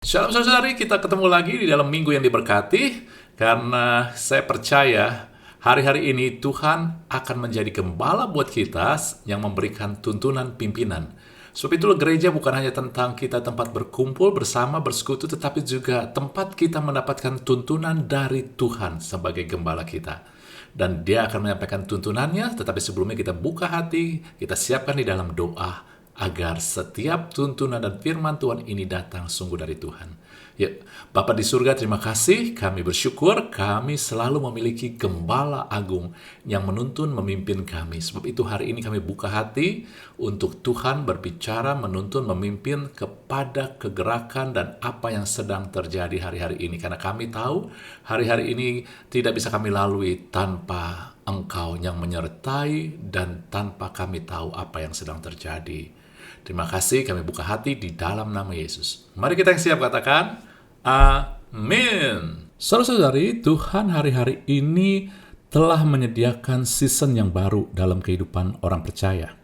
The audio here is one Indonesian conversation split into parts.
Shalom saudari, kita ketemu lagi di dalam minggu yang diberkati. Karena saya percaya hari-hari ini Tuhan akan menjadi gembala buat kita yang memberikan tuntunan pimpinan. Sebab itulah gereja bukan hanya tentang kita tempat berkumpul bersama, bersekutu, tetapi juga tempat kita mendapatkan tuntunan dari Tuhan sebagai gembala kita. Dan dia akan menyampaikan tuntunannya, tetapi sebelumnya kita buka hati, kita siapkan di dalam doa, agar setiap tuntunan dan firman Tuhan ini datang sungguh dari Tuhan. Ya, Bapa di surga, terima kasih. Kami bersyukur kami selalu memiliki gembala agung yang menuntun, memimpin kami. Sebab itu hari ini kami buka hati untuk Tuhan berbicara, menuntun, memimpin kepada kegerakan dan apa yang sedang terjadi hari-hari ini. Karena kami tahu hari-hari ini tidak bisa kami lalui tanpa Engkau yang menyertai dan tanpa kami tahu apa yang sedang terjadi. Terima kasih, kami buka hati di dalam nama Yesus. Mari kita yang siap katakan, amin. Saudara-saudari, Tuhan hari-hari ini telah menyediakan season yang baru dalam kehidupan orang percaya.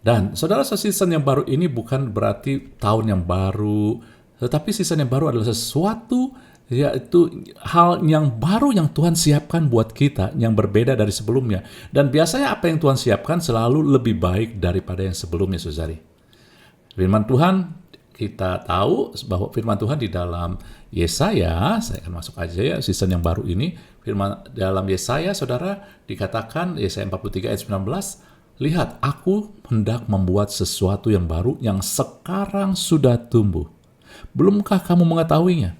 Dan saudara, season yang baru ini bukan berarti tahun yang baru, tetapi season yang baru adalah sesuatu, yaitu hal yang baru yang Tuhan siapkan buat kita, yang berbeda dari sebelumnya. Dan biasanya apa yang Tuhan siapkan selalu lebih baik daripada yang sebelumnya, saudari. Firman Tuhan, kita tahu bahwa firman Tuhan di dalam Yesaya, saya akan masuk aja ya, season yang baru ini, firman dalam Yesaya, saudara, dikatakan, Yesaya 43 ayat 19, lihat, aku hendak membuat sesuatu yang baru yang sekarang sudah tumbuh. Belumkah kamu mengetahuinya?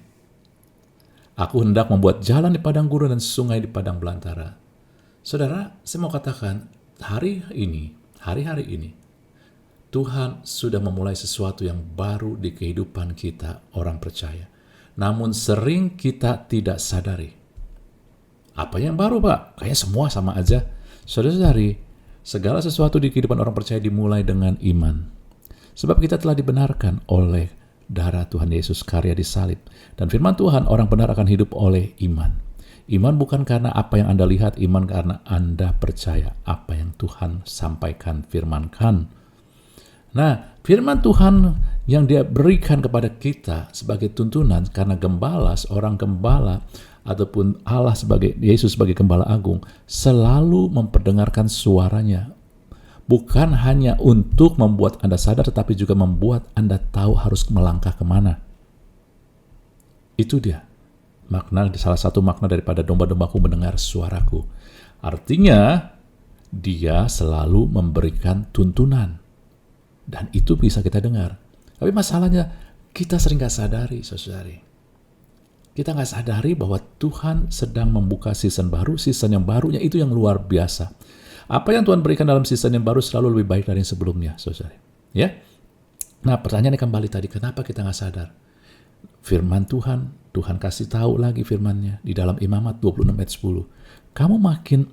Aku hendak membuat jalan di padang gurun dan sungai di padang belantara. Saudara, saya mau katakan, hari-hari ini, Tuhan sudah memulai sesuatu yang baru di kehidupan kita, orang percaya. Namun sering kita tidak sadari. Apa yang baru, Pak? Kayaknya semua sama aja. Saudara-saudari, segala sesuatu di kehidupan orang percaya dimulai dengan iman. Sebab kita telah dibenarkan oleh darah Tuhan Yesus karya di salib. Dan firman Tuhan, orang benar akan hidup oleh iman. Iman bukan karena apa yang Anda lihat, iman karena Anda percaya apa yang Tuhan sampaikan, firmankan. Nah, firman Tuhan yang dia berikan kepada kita sebagai tuntunan, karena gembala, seorang gembala, ataupun Allah sebagai Yesus sebagai gembala agung, selalu memperdengarkan suaranya. Bukan hanya untuk membuat Anda sadar, tetapi juga membuat Anda tahu harus melangkah kemana. Itu dia makna, salah satu makna daripada domba-dombaku mendengar suaraku. Artinya, dia selalu memberikan tuntunan. Dan itu bisa kita dengar. Tapi masalahnya, kita sering gak sadari, saudari. Kita gak sadari bahwa Tuhan sedang membuka season baru, season yang barunya itu yang luar biasa. Apa yang Tuhan berikan dalam season yang baru selalu lebih baik dari yang sebelumnya, saudari. Ya? Nah, pertanyaannya kembali tadi, kenapa kita gak sadar? Firman Tuhan kasih tahu lagi firman-Nya di dalam Imamat 26 ayat 10. Kamu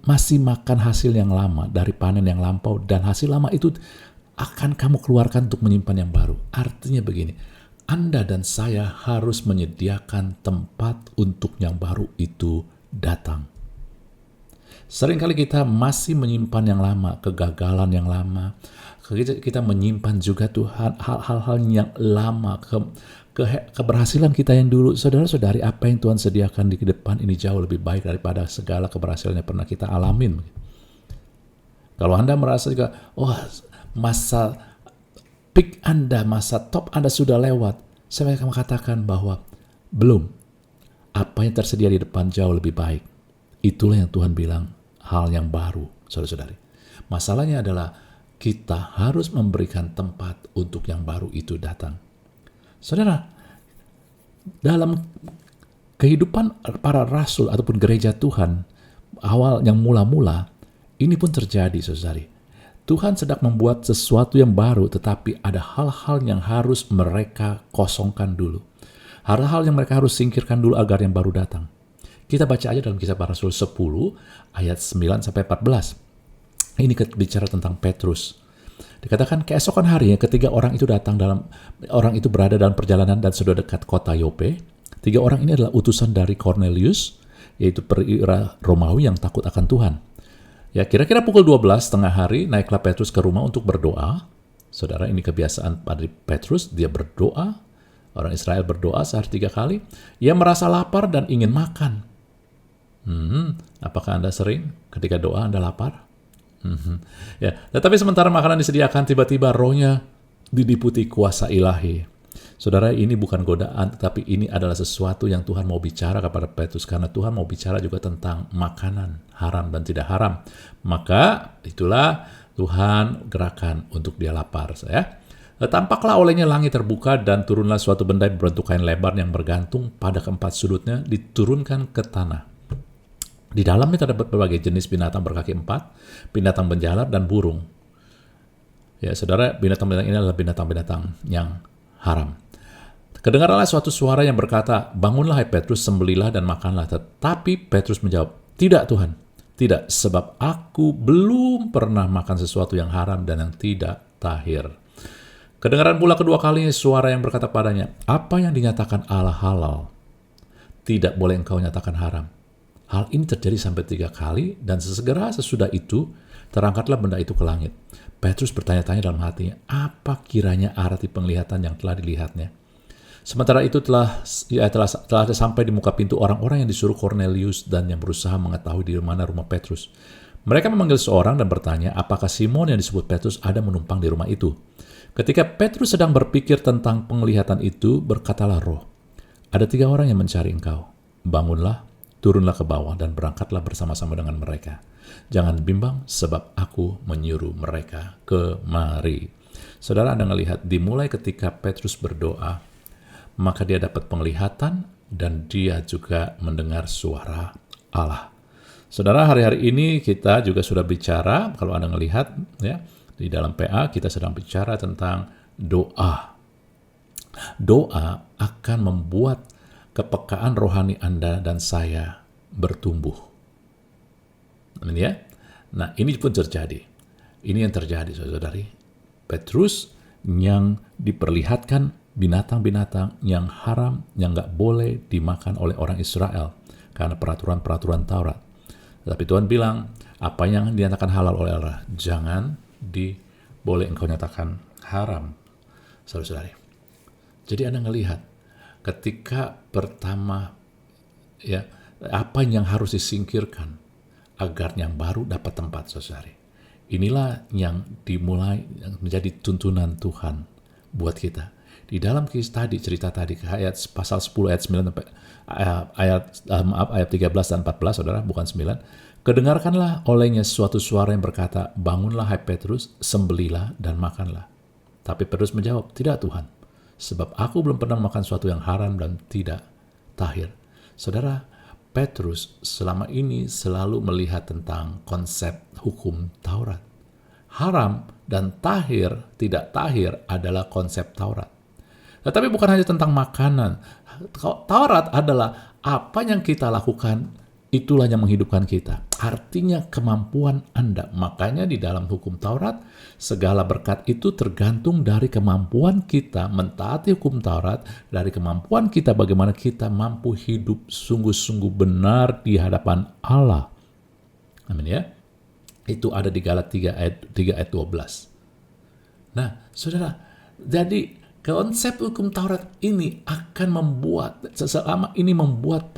masih makan hasil yang lama dari panen yang lampau, dan hasil lama itu akan kamu keluarkan untuk menyimpan yang baru. Artinya begini, Anda dan saya harus menyediakan tempat untuk yang baru itu datang. Seringkali kita masih menyimpan yang lama, kegagalan yang lama. Kita menyimpan juga Tuhan hal-hal yang lama, keberhasilan kita yang dulu. Saudara-saudari, apa yang Tuhan sediakan di depan ini jauh lebih baik daripada segala keberhasilan yang pernah kita alamin. Kalau Anda merasa juga, masa peak Anda, masa top Anda sudah lewat, saya akan katakan bahwa belum. Apa yang tersedia di depan jauh lebih baik. Itulah yang Tuhan bilang, hal yang baru, saudara-saudari. Masalahnya adalah kita harus memberikan tempat untuk yang baru itu datang. Saudara, dalam kehidupan para rasul ataupun gereja Tuhan, awal yang mula-mula, ini pun terjadi, saudari. Tuhan sedang membuat sesuatu yang baru, tetapi ada hal-hal yang harus mereka kosongkan dulu. Hal-hal yang mereka harus singkirkan dulu agar yang baru datang. Kita baca aja dalam Kisah Para Rasul 10 ayat 9-14. Ini bicara tentang Petrus. Dikatakan keesokan harinya ketika orang itu berada dalam perjalanan dan sudah dekat kota Yope. 3 orang ini adalah utusan dari Cornelius, yaitu perwira Romawi yang takut akan Tuhan. Ya, kira-kira pukul 12 tengah hari, naiklah Petrus ke rumah untuk berdoa. Saudara, ini kebiasaan pada Petrus, dia berdoa Orang Israel berdoa sehari 3 kali. Ia merasa lapar dan ingin makan. Apakah Anda sering ketika doa Anda lapar? Ya, tetapi sementara makanan disediakan, tiba-tiba rohnya diliputi kuasa ilahi. Saudara, ini bukan godaan, tetapi ini adalah sesuatu yang Tuhan mau bicara kepada Petrus, karena Tuhan mau bicara juga tentang makanan, haram dan tidak haram. Maka itulah Tuhan gerakan untuk dia lapar. Tampaklah olehnya langit terbuka dan turunlah suatu benda berbentuk kain lebar yang bergantung pada keempat sudutnya, diturunkan ke tanah. Di dalamnya terdapat berbagai jenis binatang berkaki 4, binatang benjalar dan burung. Ya, saudara, binatang-binatang ini adalah binatang-binatang yang haram. Kedengaranlah suatu suara yang berkata, "Bangunlah hai Petrus, sembelilah dan makanlah." Tetapi Petrus menjawab, "Tidak Tuhan, tidak, sebab aku belum pernah makan sesuatu yang haram dan yang tidak tahir." Kedengaran pula kedua kalinya suara yang berkata padanya, "Apa yang dinyatakan Allah halal, tidak boleh engkau nyatakan haram." Hal ini terjadi sampai 3 kali, dan sesegera sesudah itu, terangkatlah benda itu ke langit. Petrus bertanya-tanya dalam hatinya, apa kiranya arti penglihatan yang telah dilihatnya? Sementara itu telah sampai di muka pintu orang-orang yang disuruh Cornelius dan yang berusaha mengetahui di mana rumah Petrus. Mereka memanggil seorang dan bertanya, apakah Simon yang disebut Petrus ada menumpang di rumah itu? Ketika Petrus sedang berpikir tentang penglihatan itu, berkatalah roh, ada 3 orang yang mencari engkau. Bangunlah, turunlah ke bawah dan berangkatlah bersama-sama dengan mereka. Jangan bimbang, sebab aku menyuruh mereka kemari. Saudara, Anda melihat, dimulai ketika Petrus berdoa, maka dia dapat penglihatan dan dia juga mendengar suara Allah. Saudara, hari-hari ini kita juga sudah bicara, kalau Anda melihat, ya, di dalam PA kita sedang bicara tentang doa. Doa akan membuat kepekaan rohani Anda dan saya bertumbuh. Amin ya? Nah, ini pun terjadi. Ini yang terjadi, saudari. Petrus yang diperlihatkan binatang-binatang yang haram, yang nggak boleh dimakan oleh orang Israel karena peraturan-peraturan Taurat. Tapi Tuhan bilang, apa yang dinyatakan halal oleh Allah, jangan boleh engkau nyatakan haram, saudara-saudari. Jadi Anda ngelihat, ketika pertama, ya, apa yang harus disingkirkan agar yang baru dapat tempat, saudari. Inilah yang dimulai menjadi tuntunan Tuhan buat kita. Di dalam kisah tadi, cerita tadi, ayat pasal 10 ayat 9 sampai ayat 13 dan 14, saudara, bukan 9. Kedengarkanlah olehnya suatu suara yang berkata, bangunlah hai Petrus, sembelilah dan makanlah. Tapi Petrus menjawab, tidak Tuhan, sebab aku belum pernah makan sesuatu yang haram dan tidak tahir. Saudara, Petrus selama ini selalu melihat tentang konsep hukum Taurat. Haram dan tahir, tidak tahir adalah konsep Taurat. Tetapi bukan hanya tentang makanan. Taurat adalah apa yang kita lakukan, itulah yang menghidupkan kita. Artinya kemampuan Anda. Makanya di dalam hukum Taurat, segala berkat itu tergantung dari kemampuan kita mentaati hukum Taurat, dari kemampuan kita bagaimana kita mampu hidup sungguh-sungguh benar di hadapan Allah. Amin ya. Itu ada di Galatia 3 ayat 12. Nah, saudara, jadi konsep hukum Taurat ini akan membuat, selama ini membuat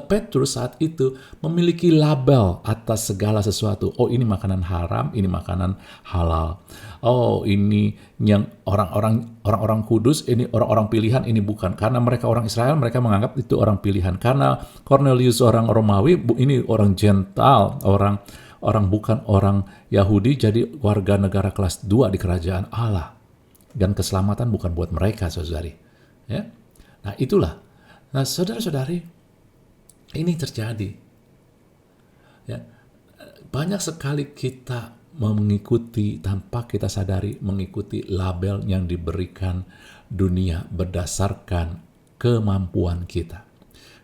Petrus saat itu memiliki label atas segala sesuatu. Oh, ini makanan haram, ini makanan halal. Oh, ini yang orang-orang kudus, ini orang-orang pilihan, ini bukan. Karena mereka orang Israel, mereka menganggap itu orang pilihan. Karena Cornelius orang Romawi, ini orang Gentile, orang bukan orang Yahudi, jadi warga negara kelas 2 di kerajaan Allah. Dan keselamatan bukan buat mereka, saudari. Ya? Nah, itulah. Nah, saudara-saudari, ini terjadi. Ya? Banyak sekali kita mengikuti, tanpa kita sadari, mengikuti label yang diberikan dunia berdasarkan kemampuan kita.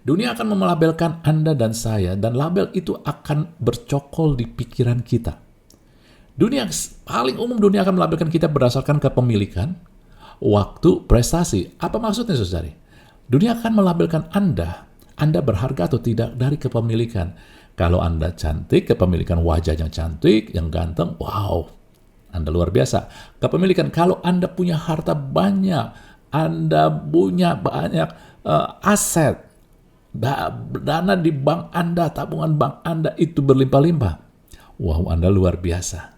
Dunia akan melabelkan Anda dan saya, dan label itu akan bercokol di pikiran kita. Dunia paling umum, dunia akan melabelkan kita berdasarkan kepemilikan, waktu, prestasi. Apa maksudnya, saudari? Dunia akan melabelkan Anda berharga atau tidak dari kepemilikan. Kalau Anda cantik, kepemilikan wajah yang cantik, yang ganteng, wow, Anda luar biasa. Kepemilikan, kalau Anda punya harta banyak, Anda punya banyak aset, dana di bank Anda, tabungan bank Anda itu berlimpah-limpah. Wow, Anda luar biasa.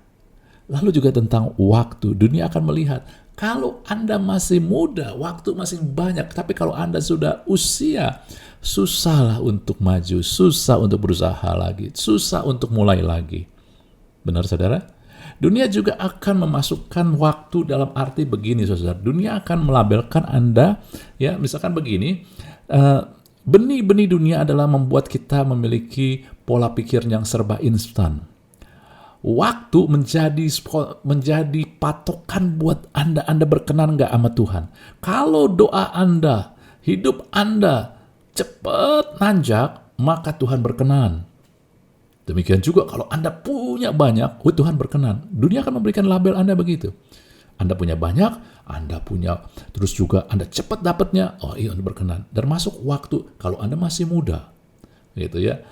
Lalu juga tentang waktu, dunia akan melihat, kalau Anda masih muda, waktu masih banyak, tapi kalau Anda sudah usia, susahlah untuk maju, susah untuk berusaha lagi, susah untuk mulai lagi. Benar, saudara? Dunia juga akan memasukkan waktu dalam arti begini, saudara. Dunia akan melabelkan Anda, ya, misalkan begini, benih-benih dunia adalah membuat kita memiliki pola pikir yang serba instan. Waktu menjadi patokan buat Anda berkenan nggak sama Tuhan. Kalau doa Anda, hidup Anda cepat nanjak, maka Tuhan berkenan. Demikian juga kalau Anda punya banyak, Tuhan berkenan. Dunia akan memberikan label Anda begitu. Anda punya banyak, Anda punya, terus juga Anda cepat dapatnya, oh iya Anda berkenan. Dan masuk waktu, kalau Anda masih muda, gitu ya,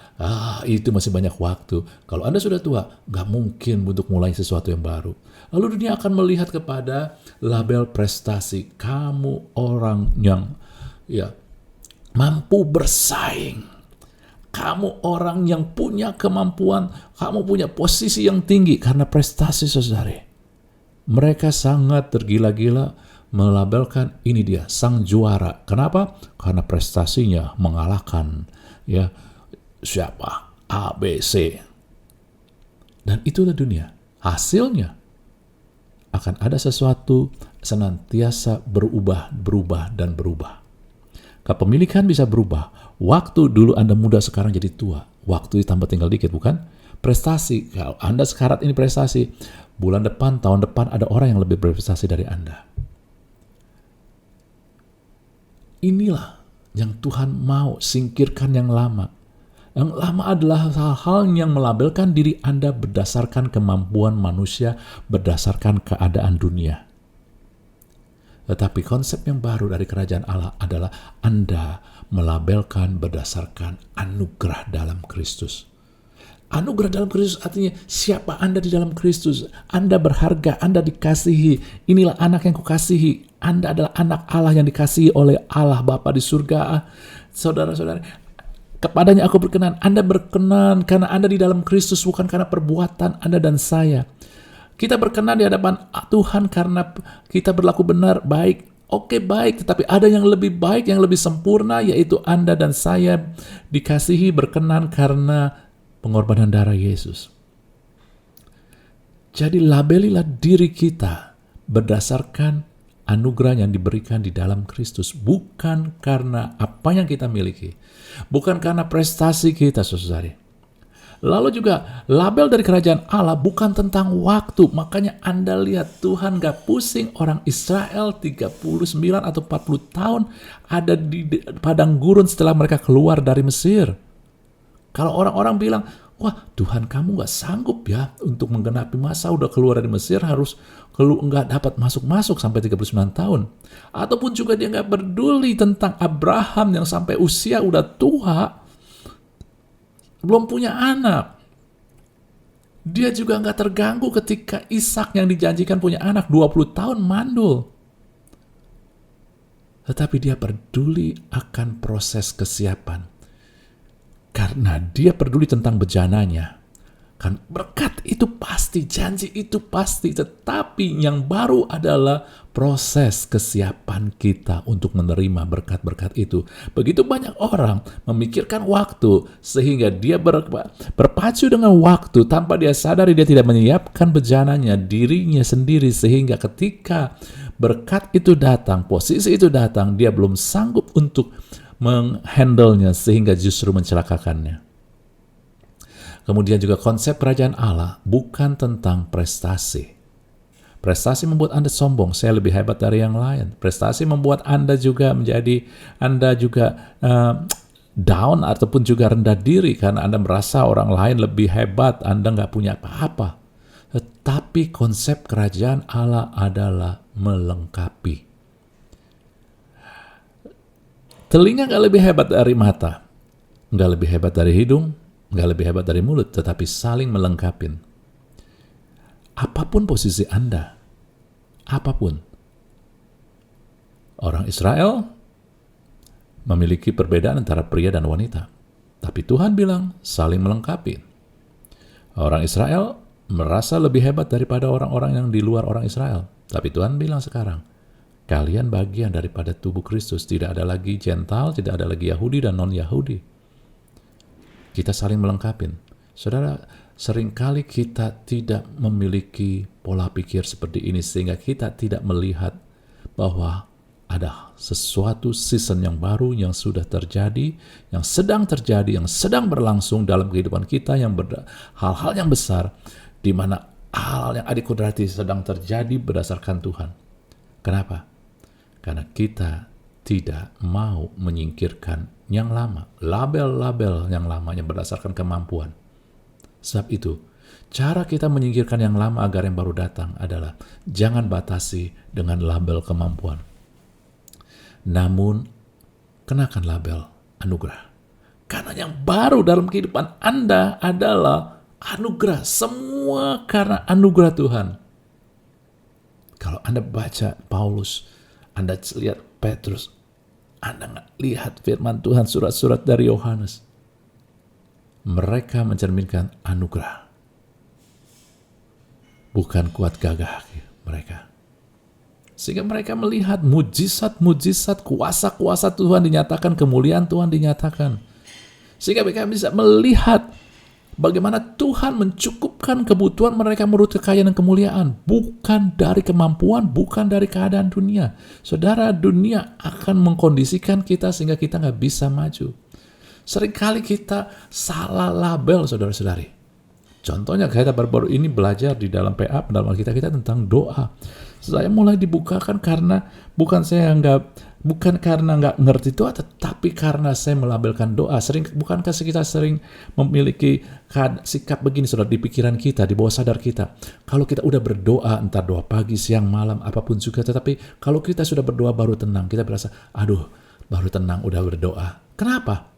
itu masih banyak waktu. Kalau Anda sudah tua, nggak mungkin untuk mulai sesuatu yang baru. Lalu dunia akan melihat kepada label prestasi. Kamu orang yang mampu bersaing. Kamu orang yang punya kemampuan, kamu punya posisi yang tinggi karena prestasi, saudara. Mereka sangat tergila-gila melabelkan ini dia sang juara. Kenapa? Karena prestasinya mengalahkan siapa? A, B, C. Dan itulah dunia. Hasilnya akan ada sesuatu senantiasa berubah. Kepemilikan bisa berubah. Waktu dulu Anda muda, sekarang jadi tua. Waktu tambah tinggal dikit, bukan? Prestasi, kalau Anda sekarang ini prestasi, bulan depan, tahun depan ada orang yang lebih berprestasi dari Anda. Inilah yang Tuhan mau, singkirkan yang lama. Yang lama adalah hal-hal yang melabelkan diri Anda berdasarkan kemampuan manusia, berdasarkan keadaan dunia. Tetapi konsep yang baru dari kerajaan Allah adalah Anda melabelkan berdasarkan anugerah dalam Kristus. Anugerah dalam Kristus artinya siapa Anda di dalam Kristus. Anda berharga, Anda dikasihi. Inilah anak yang kukasihi. Anda adalah anak Allah yang dikasihi oleh Allah Bapa di surga. Saudara-saudara, kepadanya aku berkenan. Anda berkenan karena Anda di dalam Kristus, bukan karena perbuatan Anda dan saya. Kita berkenan di hadapan Tuhan karena kita berlaku benar, baik. Oke, baik, tetapi ada yang lebih baik, yang lebih sempurna, yaitu Anda dan saya dikasihi, berkenan karena pengorbanan darah Yesus. Jadi labelilah diri kita berdasarkan anugerah yang diberikan di dalam Kristus, bukan karena apa yang kita miliki, bukan karena prestasi kita, saudara. Lalu juga label dari kerajaan Allah bukan tentang waktu. Makanya Anda lihat Tuhan gak pusing orang Israel 39 atau 40 tahun ada di padang gurun setelah mereka keluar dari Mesir. Kalau orang-orang bilang, wah Tuhan kamu gak sanggup ya untuk menggenapi masa udah keluar dari Mesir, harus nggak dapat masuk sampai 39 tahun. Ataupun juga dia gak peduli tentang Abraham yang sampai usia udah tua, belum punya anak. Dia juga nggak terganggu ketika Ishak yang dijanjikan punya anak 20 tahun mandul. Tetapi dia peduli akan proses kesiapan. Karena dia peduli tentang bejananya. Kan berkat itu pasti, janji itu pasti, tetapi yang baru adalah proses kesiapan kita untuk menerima berkat-berkat itu. Begitu banyak orang memikirkan waktu sehingga dia berpacu dengan waktu tanpa dia sadari dia tidak menyiapkan bejananya, dirinya sendiri, sehingga ketika berkat itu datang, posisi itu datang, dia belum sanggup untuk menghandle-nya sehingga justru mencelakakannya. Kemudian juga konsep kerajaan Allah bukan tentang prestasi. Prestasi membuat Anda sombong, saya lebih hebat dari yang lain. Prestasi membuat Anda juga down ataupun juga rendah diri karena Anda merasa orang lain lebih hebat, Anda nggak punya apa-apa. Tetapi konsep kerajaan Allah adalah melengkapi. Telinga nggak lebih hebat dari mata, nggak lebih hebat dari hidung, nggak lebih hebat dari mulut, tetapi saling melengkapi. Apapun posisi Anda, apapun. Orang Israel memiliki perbedaan antara pria dan wanita. Tapi Tuhan bilang saling melengkapi. Orang Israel merasa lebih hebat daripada orang-orang yang di luar orang Israel. Tapi Tuhan bilang sekarang, kalian bagian daripada tubuh Kristus. Tidak ada lagi Gentile, tidak ada lagi Yahudi dan non-Yahudi. Kita saling melengkapi. Saudara, seringkali kita tidak memiliki pola pikir seperti ini sehingga kita tidak melihat bahwa ada sesuatu season yang baru yang sudah terjadi, yang sedang terjadi, yang sedang berlangsung dalam kehidupan kita, hal-hal yang besar, di mana hal yang adikudrati sedang terjadi berdasarkan Tuhan. Kenapa? Karena kita tidak mau menyingkirkan yang lama, label-label yang lama yang berdasarkan kemampuan. Sebab itu, cara kita menyingkirkan yang lama agar yang baru datang adalah jangan batasi dengan label kemampuan. Namun, kenakan label anugerah. Karena yang baru dalam kehidupan Anda adalah anugerah. Semua karena anugerah Tuhan. Kalau Anda baca Paulus, Anda lihat Petrus, Anda lihat firman Tuhan, surat-surat dari Yohanes, mereka mencerminkan anugerah. Bukan kuat gagah mereka. Sehingga mereka melihat mujizat-mujizat, kuasa-kuasa Tuhan dinyatakan, kemuliaan Tuhan dinyatakan. Sehingga mereka bisa melihat bagaimana Tuhan mencukupkan kebutuhan mereka menurut kekayaan dan kemuliaan. Bukan dari kemampuan, bukan dari keadaan dunia. Saudara, dunia akan mengkondisikan kita sehingga kita nggak bisa maju. Seringkali kita salah label, saudara-saudari. Contohnya kita baru-baru ini belajar di dalam PA, dalam Alkitab kita tentang doa. Saya mulai dibukakan karena bukan karena nggak ngerti doa, tetapi karena saya melabelkan doa. Bukankah kita sering memiliki sikap begini, saudara, di pikiran kita, di bawah sadar kita. Kalau kita udah berdoa, entah doa pagi, siang, malam, apapun juga, tetapi kalau kita sudah berdoa baru tenang, kita berasa, aduh, baru tenang, udah berdoa. Kenapa?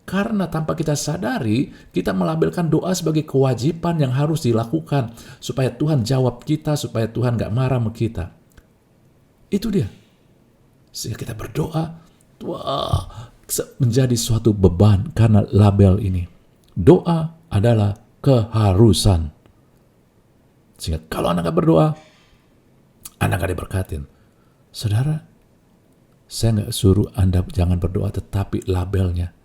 Karena tanpa kita sadari, kita melabelkan doa sebagai kewajiban yang harus dilakukan supaya Tuhan jawab kita, supaya Tuhan gak marah sama kita. Itu dia. Sehingga kita berdoa, menjadi suatu beban karena label ini. Doa adalah keharusan. Sehingga kalau Anda gak berdoa, Anda gak diberkatin. Saudara, saya gak suruh Anda jangan berdoa, tetapi labelnya.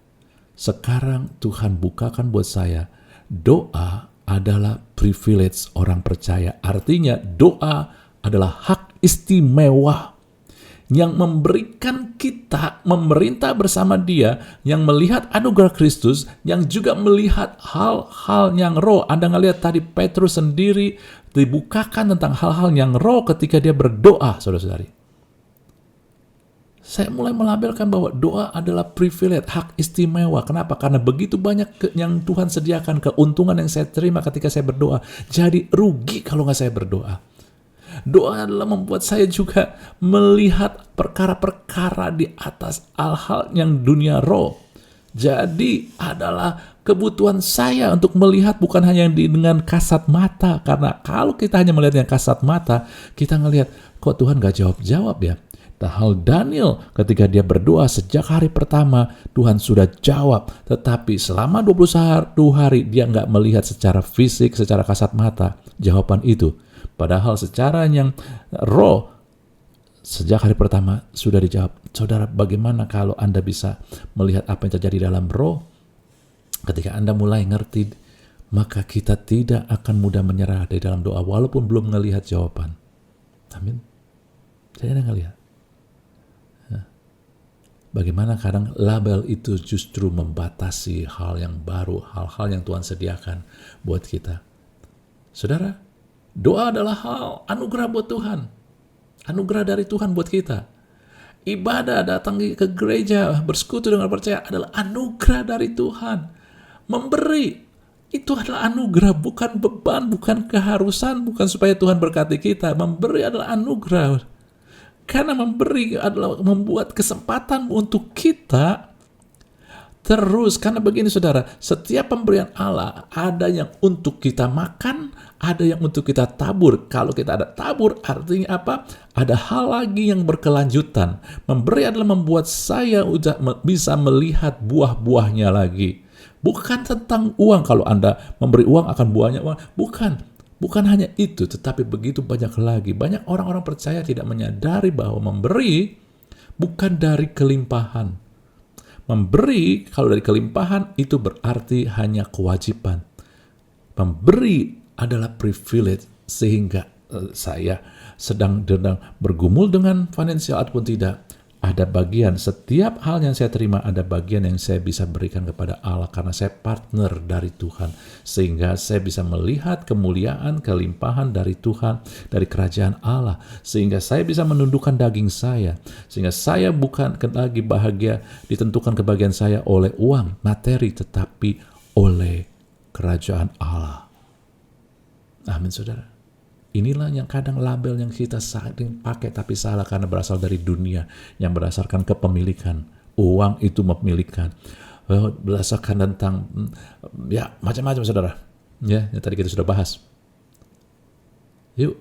Sekarang Tuhan bukakan buat saya, doa adalah privilege orang percaya. Artinya doa adalah hak istimewa yang memberikan kita memerintah bersama Dia, yang melihat anugerah Kristus, yang juga melihat hal-hal yang roh. Anda ngelihat tadi Petrus sendiri dibukakan tentang hal-hal yang roh ketika dia berdoa, saudara-saudari. Saya mulai melabelkan bahwa doa adalah privilege, hak istimewa. Kenapa? Karena begitu banyak yang Tuhan sediakan, keuntungan yang saya terima ketika saya berdoa. Jadi rugi kalau nggak saya berdoa. Doa adalah membuat saya juga melihat perkara-perkara di atas hal-hal yang dunia roh. Jadi adalah kebutuhan saya untuk melihat bukan hanya dengan kasat mata. Karena kalau kita hanya melihat yang kasat mata, kita ngelihat kok Tuhan nggak jawab-jawab ya. Hal Daniel ketika dia berdoa sejak hari pertama Tuhan sudah jawab, tetapi selama 21 hari dia nggak melihat secara fisik, secara kasat mata jawaban itu. Padahal secara yang roh sejak hari pertama sudah dijawab. Saudara, bagaimana kalau Anda bisa melihat apa yang terjadi dalam roh? Ketika Anda mulai ngerti, maka kita tidak akan mudah menyerah di dalam doa walaupun belum melihat jawaban. Amin. Saya tidak ngelihat. Bagaimana kadang label itu justru membatasi hal yang baru, hal-hal yang Tuhan sediakan buat kita. Saudara, doa adalah hal anugerah buat Tuhan. Anugerah dari Tuhan buat kita. Ibadah, datang ke gereja, bersekutu dengan percaya adalah anugerah dari Tuhan. Memberi, itu adalah anugerah, bukan beban, bukan keharusan, bukan supaya Tuhan berkati kita. Memberi adalah anugerah. Karena memberi adalah membuat kesempatan untuk kita Terus, karena begini saudara, setiap pemberian Allah ada yang untuk kita makan, ada yang untuk kita tabur. Kalau kita ada tabur, artinya apa? Ada hal lagi yang berkelanjutan. Memberi adalah membuat saya bisa melihat buah-buahnya lagi. Bukan tentang uang, kalau Anda memberi uang akan buahnya uang. Bukan hanya itu, tetapi begitu banyak lagi. Banyak orang-orang percaya tidak menyadari bahwa memberi bukan dari kelimpahan. Memberi, kalau dari kelimpahan, itu berarti hanya kewajiban. Memberi adalah privilege, sehingga saya sedang bergumul dengan finansial ataupun tidak. Ada bagian, setiap hal yang saya terima, ada bagian yang saya bisa berikan kepada Allah, karena saya partner dari Tuhan. Sehingga saya bisa melihat kemuliaan, kelimpahan dari Tuhan, dari kerajaan Allah. Sehingga saya bisa menundukkan daging saya. Sehingga saya bukan lagi bahagia, ditentukan kebahagiaan saya oleh uang, materi, tetapi oleh kerajaan Allah. Amin, saudara. Inilah yang kadang label yang kita sering pakai tapi salah, karena berasal dari dunia yang berdasarkan kepemilikan. Uang itu memilikan. Berdasarkan tentang ya macam-macam saudara. Ya, yang tadi kita sudah bahas. Yuk,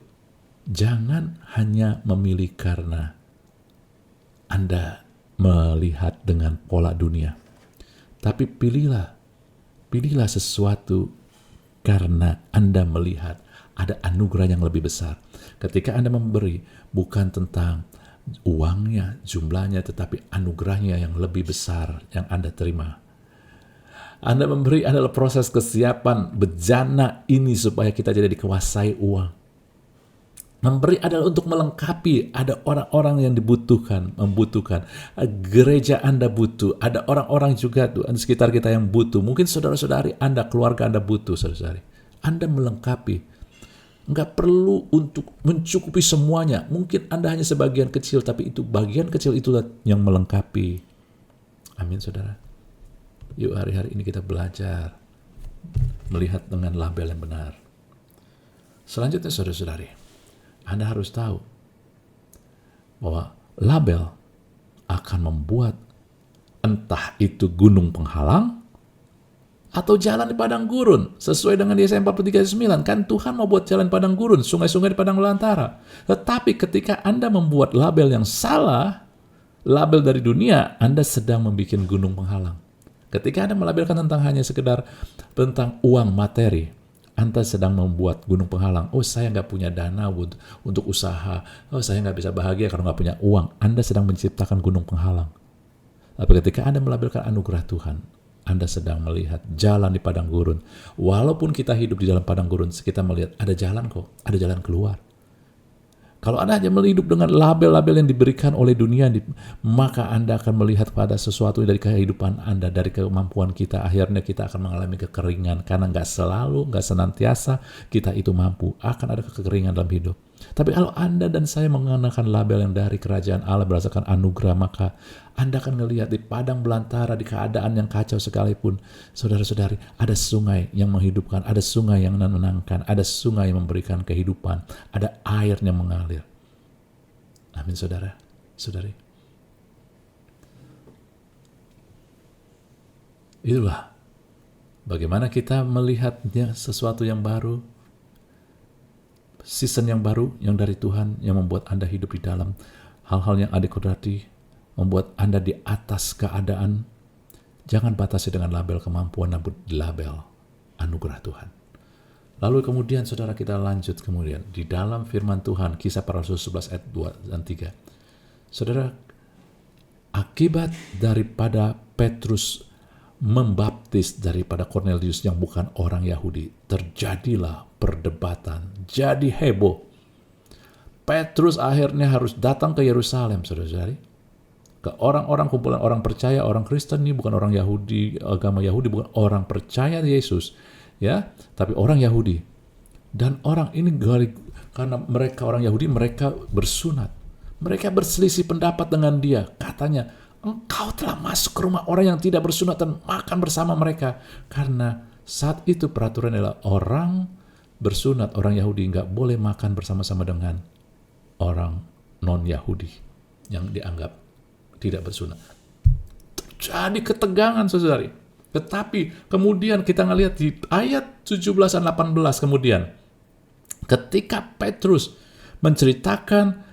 jangan hanya memilih karena Anda melihat dengan pola dunia. Tapi pilihlah sesuatu karena Anda melihat ada anugerah yang lebih besar. Ketika Anda memberi, bukan tentang uangnya, jumlahnya, tetapi anugerahnya yang lebih besar yang Anda terima. Anda memberi adalah proses kesiapan bejana ini supaya kita tidak dikuasai uang. Memberi adalah untuk melengkapi, ada orang-orang yang membutuhkan. Gereja Anda butuh, ada orang-orang juga di sekitar kita yang butuh. Mungkin saudara-saudari Anda, keluarga Anda butuh, saudara-saudari. Anda melengkapi. Enggak perlu untuk mencukupi semuanya. Mungkin Anda hanya sebagian kecil, tapi itu bagian kecil itulah yang melengkapi. Amin, saudara. Yuk, hari-hari ini kita belajar melihat dengan label yang benar. Selanjutnya, saudara-saudari, Anda harus tahu bahwa label akan membuat entah itu gunung penghalang atau jalan di padang gurun. Sesuai dengan Yesaya 43:9, kan Tuhan mau buat jalan padang gurun, sungai-sungai di padang belantara. Tetapi ketika Anda membuat label yang salah, label dari dunia, Anda sedang membuat gunung penghalang. Ketika Anda melabelkan hanya sekedar tentang uang materi, Anda sedang membuat gunung penghalang. Oh, saya nggak punya dana untuk usaha. Oh, saya nggak bisa bahagia kalau nggak punya uang. Anda sedang menciptakan gunung penghalang. Tapi ketika Anda melabelkan anugerah Tuhan, Anda sedang melihat jalan di padang gurun. Walaupun kita hidup di dalam padang gurun, kita melihat ada jalan kok, ada jalan keluar. Kalau Anda hanya hidup dengan label-label yang diberikan oleh dunia, maka Anda akan melihat pada sesuatu dari kehidupan Anda, dari kemampuan kita. Akhirnya kita akan mengalami kekeringan, karena nggak senantiasa kita itu mampu. Akan ada kekeringan dalam hidup. Tapi kalau Anda dan saya mengenakan label yang dari kerajaan Allah berdasarkan anugerah, maka Anda akan melihat di padang belantara, di keadaan yang kacau sekalipun, saudara-saudari, ada sungai yang menghidupkan, ada sungai yang menenangkan, ada sungai yang memberikan kehidupan, ada air yang mengalir. Amin, saudara, saudari. Itulah bagaimana kita melihatnya sesuatu yang baru, season yang baru yang dari Tuhan, yang membuat Anda hidup di dalam hal-hal yang adekudrati, membuat Anda di atas keadaan. Jangan batasi dengan label kemampuan, namun label anugerah Tuhan. Lalu kemudian saudara, kita lanjut kemudian di dalam firman Tuhan, Kisah Para Rasul 11 ayat 2 dan 3. Saudara, akibat daripada Petrus membaptis daripada Cornelius yang bukan orang Yahudi, terjadilah perdebatan, jadi heboh. Petrus akhirnya harus datang ke Yerusalem, saudara-saudari, ke orang-orang, kumpulan orang percaya, orang Kristen ini bukan orang Yahudi, agama Yahudi, bukan orang percaya Yesus, ya, tapi orang Yahudi. Dan orang ini karena mereka orang Yahudi, mereka bersunat. Mereka berselisih pendapat dengan dia. Katanya, engkau telah masuk ke rumah orang yang tidak bersunat dan makan bersama mereka. Karena saat itu peraturan adalah orang bersunat, orang Yahudi nggak boleh makan bersama-sama dengan orang non-Yahudi yang dianggap tidak bersunat. jadi ketegangan, saudari. Tetapi kemudian kita ngelihat di ayat 17 dan 18 kemudian, ketika Petrus menceritakan,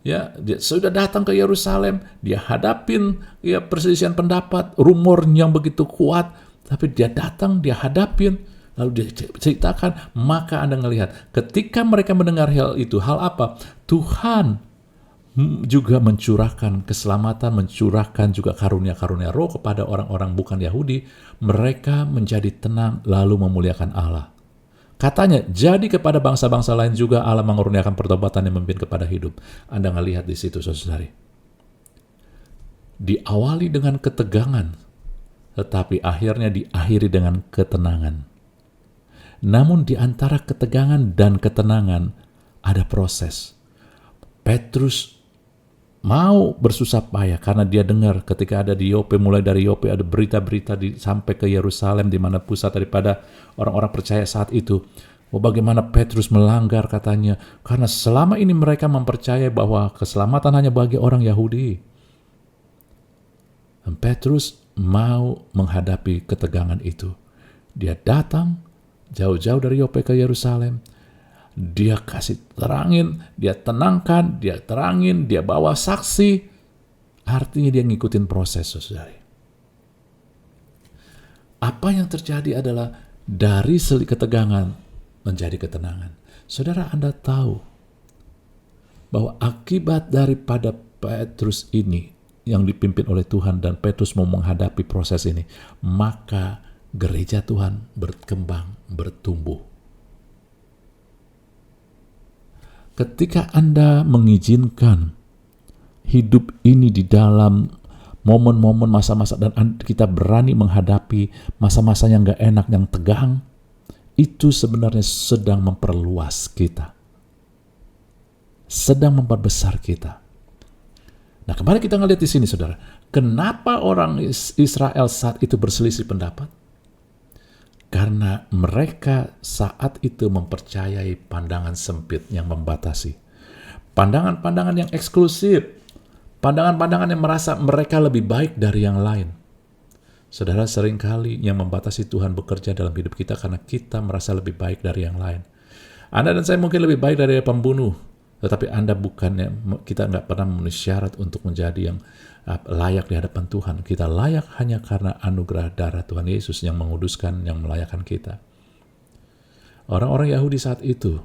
ya, dia sudah datang ke Yerusalem, dia hadapin ya perselisihan pendapat, rumor yang begitu kuat, tapi dia datang, dia hadapin, lalu dia ceritakan, maka Anda melihat ketika mereka mendengar hal itu, hal apa? Tuhan juga mencurahkan keselamatan, mencurahkan juga karunia-karunia roh kepada orang-orang bukan Yahudi. Mereka menjadi tenang lalu memuliakan Allah. Katanya, jadi kepada bangsa-bangsa lain juga Allah mengurniakan pertobatan yang memimpin kepada hidup. Anda ngelihat di situ, saudari. Diawali dengan ketegangan, tetapi akhirnya diakhiri dengan ketenangan. Namun di antara ketegangan dan ketenangan ada proses. Petrus mau bersusah payah karena dia dengar ketika ada di Yope, mulai dari Yope ada berita-berita sampai ke Yerusalem di mana pusat daripada orang-orang percaya saat itu. Bagaimana Petrus melanggar katanya, karena selama ini mereka mempercayai bahwa keselamatan hanya bagi orang Yahudi. Dan Petrus mau menghadapi ketegangan itu. Dia datang jauh-jauh dari Yope ke Yerusalem. Dia kasih terangin, dia tenangkan, dia terangin, dia bawa saksi. Artinya dia ngikutin proses, saudari. Apa yang terjadi adalah dari ketegangan menjadi ketenangan. Saudara, Anda tahu bahwa akibat daripada Petrus ini yang dipimpin oleh Tuhan dan Petrus mau menghadapi proses ini, maka gereja Tuhan berkembang, bertumbuh. Ketika Anda mengizinkan hidup ini di dalam momen-momen masa-masa dan kita berani menghadapi masa-masa yang gak enak, yang tegang, itu sebenarnya sedang memperluas kita, sedang memperbesar kita. Nah, kembali kita ngelihat di sini, saudara, kenapa orang Israel saat itu berselisih pendapat? Karena mereka saat itu mempercayai pandangan sempit yang membatasi. Pandangan-pandangan yang eksklusif. Pandangan-pandangan yang merasa mereka lebih baik dari yang lain. Saudara, seringkali yang membatasi Tuhan bekerja dalam hidup kita karena kita merasa lebih baik dari yang lain. Anda dan saya mungkin lebih baik dari pembunuh, tetapi Anda bukannya, kita nggak pernah memenuhi syarat untuk menjadi yang layak di hadapan Tuhan. Kita layak hanya karena anugerah darah Tuhan Yesus yang menguduskan, yang melayakkan kita. Orang-orang Yahudi saat itu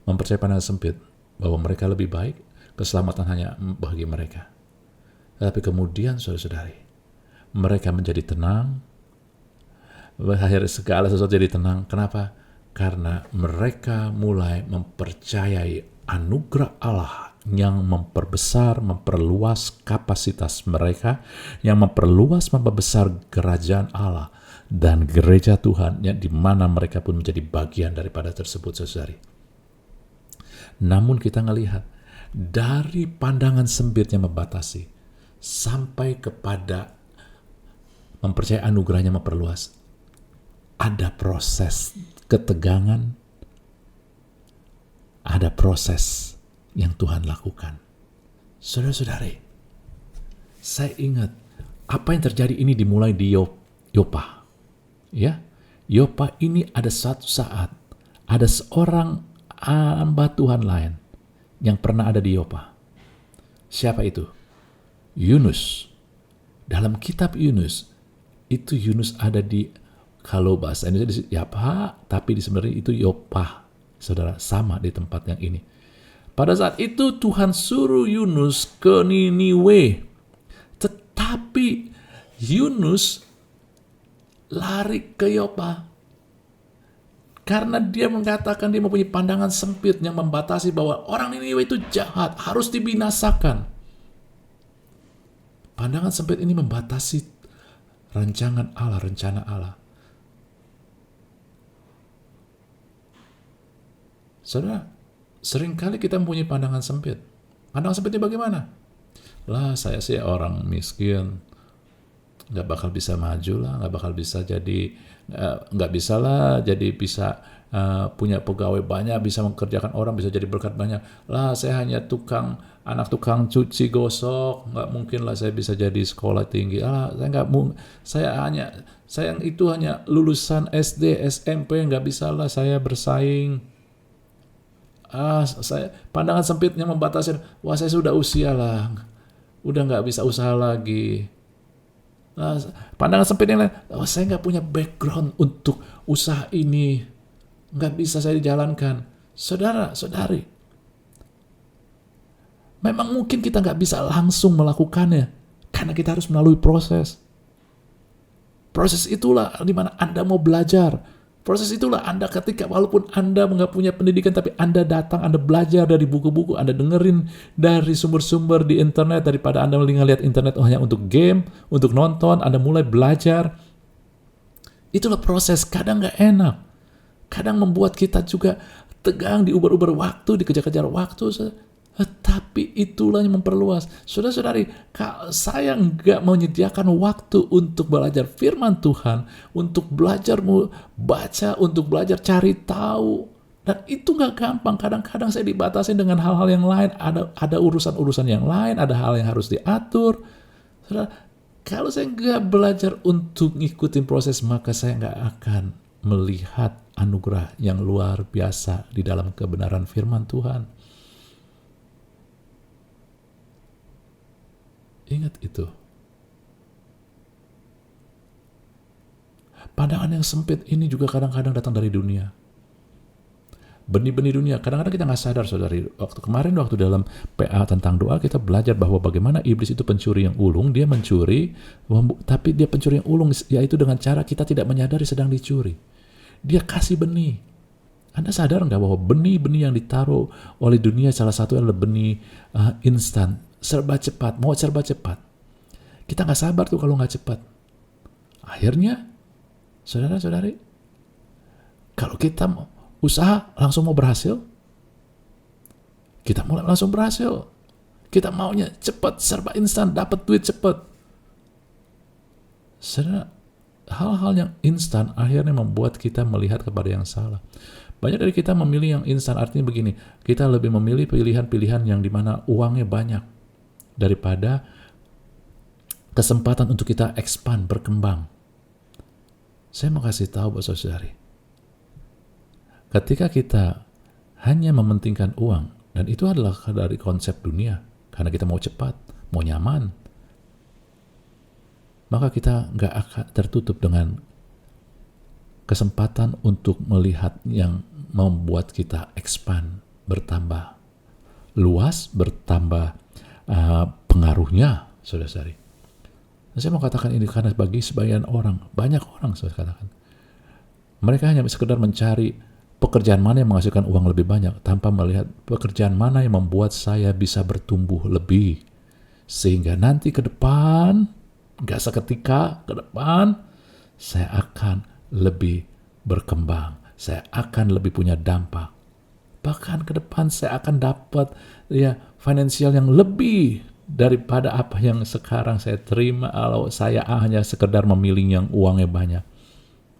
mempercayai pandangan sempit bahwa mereka lebih baik, keselamatan hanya bagi mereka. Tetapi kemudian, saudara-saudari, mereka menjadi tenang, akhirnya segala sesuatu jadi tenang. Kenapa? Karena mereka mulai mempercayai anugerah Allah yang memperbesar, memperluas kapasitas mereka, yang memperluas, memperbesar kerajaan Allah dan gereja Tuhan, yang di mana mereka pun menjadi bagian daripada tersebut, saudari. Namun kita ngelihat dari pandangan sempit yang membatasi sampai kepada mempercayai anugerahnya memperluas, ada proses ketegangan, ada proses yang Tuhan lakukan. Saudara-saudari, saya ingat apa yang terjadi ini dimulai di Yopa. Ya, Yopa ini ada satu saat ada seorang hamba Tuhan lain yang pernah ada di Yopa. Siapa itu? Yunus. Dalam kitab Yunus, itu Yunus ada di, kalau bahasa Indonesia Yapa, tapi sebenarnya itu Yopa. Saudara, sama di tempat yang ini. Pada saat itu Tuhan suruh Yunus ke Niniwe. Tetapi Yunus lari ke Yopa. Karena dia mengatakan dia mempunyai pandangan sempit yang membatasi bahwa orang Niniwe itu jahat, harus dibinasakan. Pandangan sempit ini membatasi rancangan Allah, rencana Allah. Saudara, seringkali kita mempunyai pandangan sempit. Pandangan sempitnya bagaimana? Lah, saya sih orang miskin, nggak bakal bisa maju lah, nggak bakal bisa jadi, nggak bisa lah jadi bisa punya pegawai banyak, bisa mengerjakan orang, bisa jadi berkat banyak. Lah saya hanya anak tukang cuci gosok, nggak mungkin lah saya bisa jadi sekolah tinggi. Saya nggak saya itu hanya lulusan SD, SMP, nggak bisa lah saya bersaing. Saya pandangan sempitnya membatasi. Wah, saya sudah usia lah, udah nggak bisa usaha lagi. Nah, pandangan sempitnya lain, saya nggak punya background untuk usaha ini, nggak bisa saya jalankan. Saudara, saudari, memang mungkin kita nggak bisa langsung melakukannya, karena kita harus melalui proses. Proses itulah di mana Anda mau belajar. Proses itulah Anda ketika walaupun Anda nggak punya pendidikan, tapi Anda datang, Anda belajar dari buku-buku, Anda dengerin dari sumber-sumber di internet, daripada Anda melihat internet hanya untuk game, untuk nonton, Anda mulai belajar. Itulah proses, kadang nggak enak. Kadang membuat kita juga tegang, diuber-uber waktu, dikejar-kejar waktu. Tapi itulah yang memperluas. Saudara-saudari, saya nggak menyediakan waktu untuk belajar firman Tuhan, untuk belajar baca, untuk belajar cari tahu. Dan itu nggak gampang. Kadang-kadang saya dibatasi dengan hal-hal yang lain. Ada urusan-urusan yang lain, ada hal yang harus diatur. Saudara, kalau saya nggak belajar untuk ngikutin proses, maka saya nggak akan melihat anugerah yang luar biasa di dalam kebenaran firman Tuhan. Ingat itu. Pandangan yang sempit ini juga kadang-kadang datang dari dunia. Benih-benih dunia. Kadang-kadang kita nggak sadar, saudari. Waktu dalam PA tentang doa, kita belajar bahwa bagaimana iblis itu pencuri yang ulung. Dia mencuri, tapi dia pencuri yang ulung, yaitu dengan cara kita tidak menyadari sedang dicuri. Dia kasih benih. Anda sadar nggak bahwa benih-benih yang ditaruh oleh dunia, salah satu adalah benih instan. Serba cepat, mau serba cepat. Kita nggak sabar tuh kalau nggak cepat. Akhirnya, saudara-saudari, kalau kita usaha langsung mau berhasil, kita mulai langsung berhasil. Kita maunya cepat, serba instan, dapat duit cepat. Saudara, hal-hal yang instan akhirnya membuat kita melihat kepada yang salah. Banyak dari kita memilih yang instan, artinya begini, kita lebih memilih pilihan-pilihan yang dimana uangnya banyak, daripada kesempatan untuk kita expand, berkembang. Saya mau kasih tahu buat saudari, ketika kita hanya mementingkan uang, dan itu adalah dari konsep dunia, karena kita mau cepat, mau nyaman, maka kita nggak akan tertutup dengan kesempatan untuk melihat yang membuat kita expand, bertambah luas, bertambah pengaruhnya, saudara-saudari. Saya mau katakan ini karena bagi sebagian orang, banyak orang saya katakan, mereka hanya sekedar mencari pekerjaan mana yang menghasilkan uang lebih banyak, tanpa melihat pekerjaan mana yang membuat saya bisa bertumbuh lebih, sehingga nanti ke depan, nggak seketika ke depan, saya akan lebih berkembang, saya akan lebih punya dampak. Bahkan ke depan saya akan dapat finansial yang lebih daripada apa yang sekarang saya terima kalau saya hanya sekedar memilih yang uangnya banyak.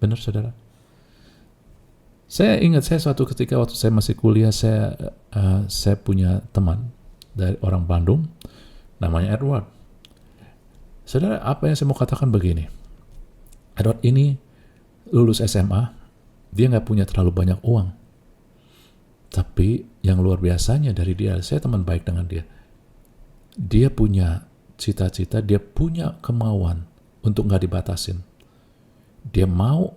Benar, saudara? Saya ingat suatu ketika waktu saya masih kuliah, saya punya teman dari orang Bandung, namanya Edward. Saudara, apa yang saya mau katakan begini. Edward ini lulus SMA, dia nggak punya terlalu banyak uang. Tapi yang luar biasanya dari dia, saya teman baik dengan dia. Dia punya cita-cita, dia punya kemauan untuk nggak dibatasin. Dia mau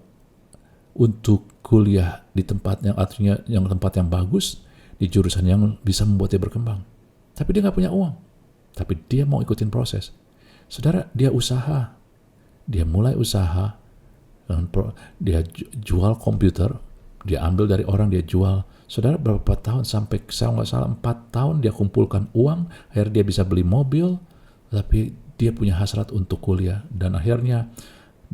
untuk kuliah di tempat yang artinya tempat yang bagus, di jurusan yang bisa membuat dia berkembang. Tapi dia nggak punya uang. Tapi dia mau ikutin proses. Saudara, dia usaha. Dia mulai usaha. Dia jual komputer. Dia ambil dari orang, dia jual. Saudara, berapa tahun, sampai saya nggak salah 4 tahun dia kumpulkan uang, akhirnya dia bisa beli mobil, tapi dia punya hasrat untuk kuliah, dan akhirnya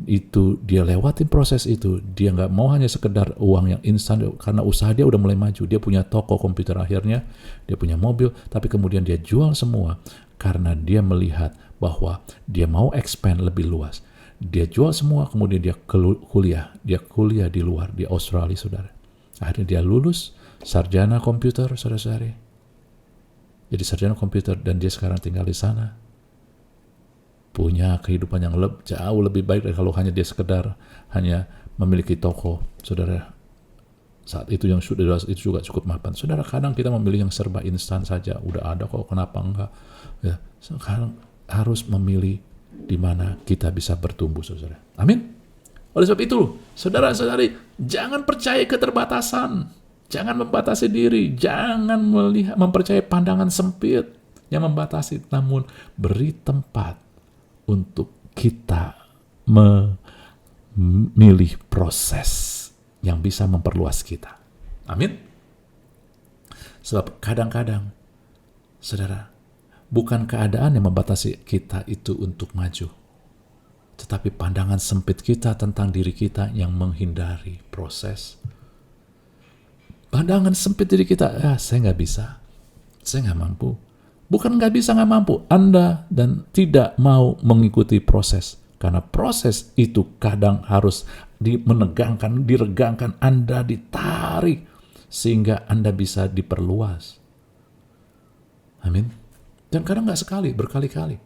itu dia lewatin proses itu. Dia nggak mau hanya sekedar uang yang instan, karena usaha dia udah mulai maju. Dia punya toko komputer akhirnya, dia punya mobil, tapi kemudian dia jual semua karena dia melihat bahwa dia mau expand lebih luas. Dia jual semua, kemudian dia kuliah. Dia kuliah di luar, di Australia, saudara. Akhirnya dia lulus, sarjana komputer, saudara-saudari. Jadi sarjana komputer, dan dia sekarang tinggal di sana. Punya kehidupan yang jauh lebih baik dari kalau hanya dia sekedar hanya memiliki toko, saudara. Saat itu yang sudah itu juga cukup mapan. Saudara, kadang kita memilih yang serba instan saja. Udah ada kok, kenapa enggak? Ya, sekarang harus memilih di mana kita bisa bertumbuh, saudara. Amin. Oleh sebab itu, saudara-saudari, jangan percaya keterbatasan. Jangan membatasi diri. Jangan mempercayai pandangan sempit yang membatasi. Namun, beri tempat untuk kita memilih proses yang bisa memperluas kita. Amin. Sebab kadang-kadang, saudara, bukan keadaan yang membatasi kita itu untuk maju, tetapi pandangan sempit kita tentang diri kita yang menghindari proses. Pandangan sempit diri kita, saya nggak bisa, saya nggak mampu. Bukan nggak bisa, nggak mampu. Anda dan tidak mau mengikuti proses. Karena proses itu kadang harus diregangkan, Anda ditarik, sehingga Anda bisa diperluas. Amin. Dan kadang nggak sekali, berkali-kali.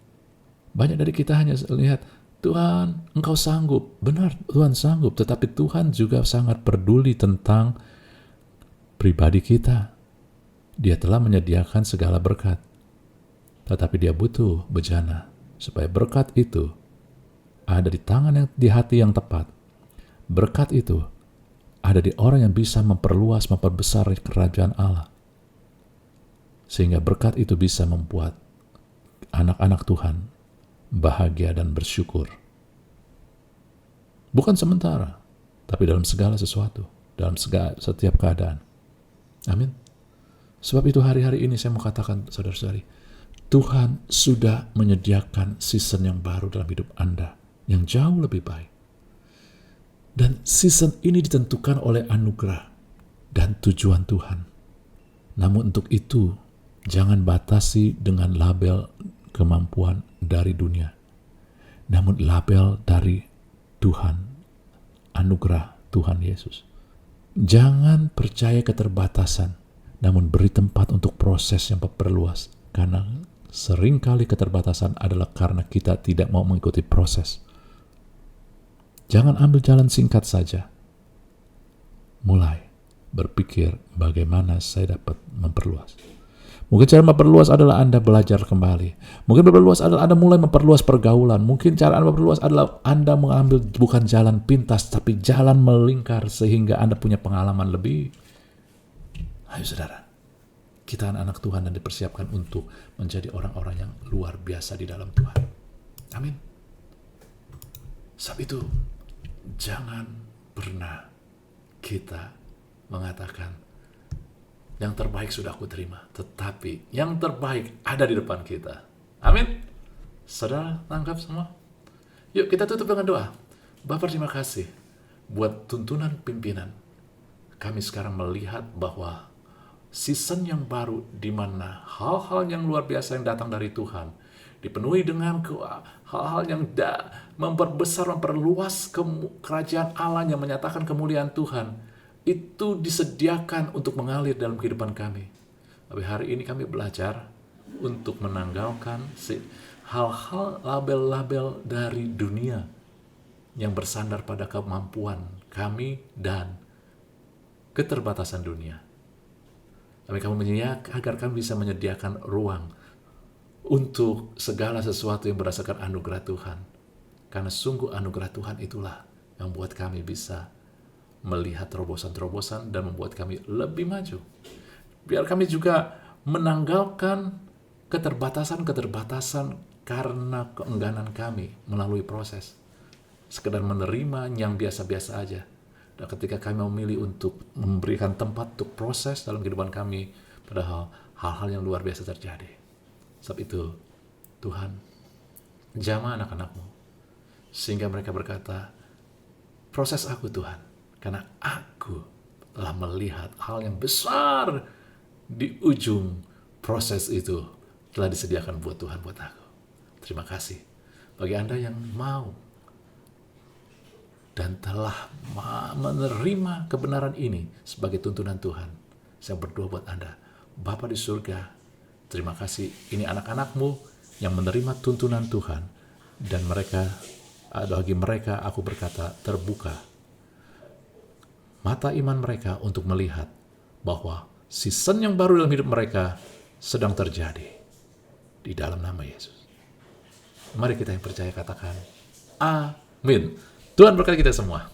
Banyak dari kita hanya lihat, Tuhan, Engkau sanggup. Benar, Tuhan sanggup. Tetapi Tuhan juga sangat peduli tentang pribadi kita. Dia telah menyediakan segala berkat. Tetapi dia butuh bejana supaya berkat itu ada di tangan di hati yang tepat. Berkat itu ada di orang yang bisa memperluas, memperbesar kerajaan Allah. Sehingga berkat itu bisa membuat anak-anak Tuhan bahagia dan bersyukur. Bukan sementara, tapi dalam segala sesuatu, dalam setiap keadaan. Amin. Sebab itu hari-hari ini saya mau katakan, saudara-saudari, Tuhan sudah menyediakan season yang baru dalam hidup Anda, yang jauh lebih baik. Dan season ini ditentukan oleh anugerah dan tujuan Tuhan. Namun untuk itu, jangan batasi dengan label kemampuan dari dunia. Namun label dari Tuhan, anugerah Tuhan Yesus. Jangan percaya keterbatasan, namun beri tempat untuk proses yang memperluas. Karena seringkali keterbatasan adalah karena kita tidak mau mengikuti proses. Jangan ambil jalan singkat saja. Mulai berpikir bagaimana saya dapat memperluas. Mungkin cara memperluas adalah Anda belajar kembali. Mungkin memperluas adalah Anda mulai memperluas pergaulan. Mungkin cara Anda memperluas adalah Anda mengambil bukan jalan pintas, tapi jalan melingkar sehingga Anda punya pengalaman lebih. Ayo saudara, kita anak Tuhan dan dipersiapkan untuk menjadi orang-orang yang luar biasa di dalam Tuhan. Amin. Sebab itu, jangan pernah kita mengatakan, yang terbaik sudah aku terima. Tetapi yang terbaik ada di depan kita. Amin. Saudara, tangkap semua? Yuk kita tutup dengan doa. Bapa, terima kasih buat tuntunan pimpinan. Kami sekarang melihat bahwa season yang baru di mana hal-hal yang luar biasa yang datang dari Tuhan dipenuhi dengan hal-hal yang memperbesar, memperluas kerajaan Allah yang menyatakan kemuliaan Tuhan. Itu disediakan untuk mengalir dalam kehidupan kami. Tapi hari ini kami belajar untuk menanggalkan hal-hal label-label dari dunia yang bersandar pada kemampuan kami dan keterbatasan dunia. Tapi kami menyediakan agar kami bisa menyediakan ruang untuk segala sesuatu yang berdasarkan anugerah Tuhan. Karena sungguh anugerah Tuhan itulah yang membuat kami bisa melihat terobosan-terobosan dan membuat kami lebih maju. Biar kami juga menanggalkan keterbatasan-keterbatasan karena keengganan kami melalui proses. Sekedar menerima yang biasa-biasa aja. Dan ketika kami memilih untuk memberikan tempat untuk proses dalam kehidupan kami, padahal hal-hal yang luar biasa terjadi. Sebab itu, Tuhan, jamah anak-anak-Mu, sehingga mereka berkata, proses aku Tuhan, karena aku telah melihat hal yang besar di ujung proses itu telah disediakan buat Tuhan, buat aku. Terima kasih bagi Anda yang mau dan telah menerima kebenaran ini sebagai tuntunan Tuhan. Saya berdoa buat Anda, Bapa di surga, terima kasih, ini anak-anak-Mu yang menerima tuntunan Tuhan, dan bagi mereka aku berkata, terbuka mata iman mereka untuk melihat bahwa season yang baru dalam hidup mereka sedang terjadi di dalam nama Yesus. Mari kita yang percaya katakan, amin. Tuhan berkati kita semua.